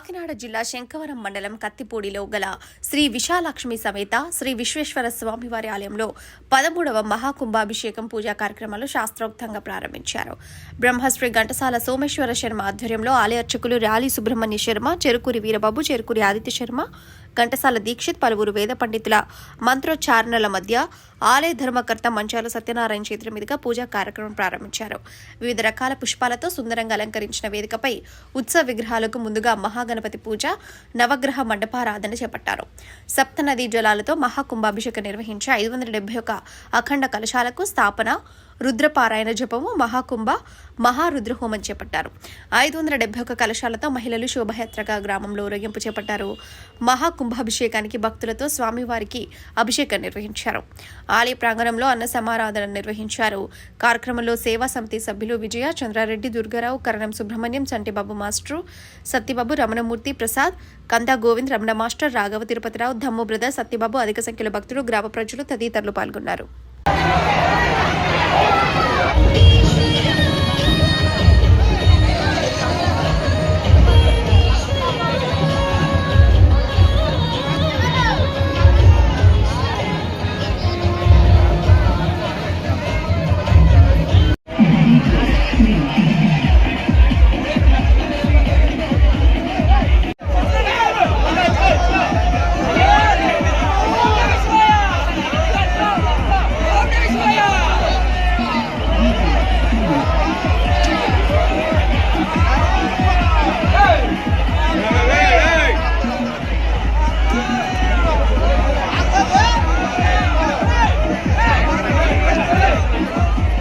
కాకినాడ జిల్లా శంఖవరం మండలం కత్తిపూడిలో గల శ్రీ విశాలక్ష్మి సమేత శ్రీ విశ్వేశ్వర స్వామివారి ఆలయంలో 13వ మహాకుంభాభిషేకం పూజా కార్యక్రమాలు శాస్త్రోక్తంగా ప్రారంభించారు. బ్రహ్మశ్రీ ఘంటసాల సోమేశ్వర శర్మ ఆధ్వర్యంలో ఆలయ అర్చకులు ర్యాలీ సుబ్రహ్మణ్య శర్మ, చెరుకూరి వీరబాబు, చెరుకూరి ఆదిత్య శర్మ, ఘంటసాల దీక్షిత్, పలువురు వేద పండితుల మంత్రోచ్చారణల మధ్య ఆలయ ధర్మకర్త మంచాల సత్యనారాయణ చేతుల మీదుగా పూజా కార్యక్రమం ప్రారంభించారు. వివిధ రకాల పుష్పాలతో సుందరంగా అలంకరించిన వేదికపై ఉత్సవ విగ్రహాలకు ముందుగా మహాగణపతి పూజ, నవగ్రహ మండపారాధన చేపట్టారు. సప్తనదీ జలాలతో మహాకుంభాభిషేకం నిర్వహించి 571 అఖండ కలశాలకు స్థాపన, రుద్రపారాయణ జపము, మహారుద్రహోమం చేపట్టారు. 571 కలశాలతో మహిళలు శోభయాత్రగా గ్రామంలో ఊరేగింపు చేపట్టారు. మహాకుంభాభిషేకానికి భక్తులతో స్వామివారికి అభిషేకం నిర్వహించారు. ఆలయ ప్రాంగణంలో అన్న సమారాధన నిర్వహించారు. కార్యక్రమంలో సేవా సమితి సభ్యులు విజయ, చంద్రారెడ్డి, దుర్గారావు, కరణం సుబ్రహ్మణ్యం, చంటిబాబు మాస్టరు, సత్యబాబు, రమణమూర్తి, ప్రసాద్, కందా గోవింద్, రమణ మాస్టర్, రాఘవ తిరుపతిరావు, ధమ్ము బ్రదర్, సత్యబాబు, అధిక సంఖ్యలో భక్తులు, గ్రామ ప్రజలు తదితరులు పాల్గొన్నారు.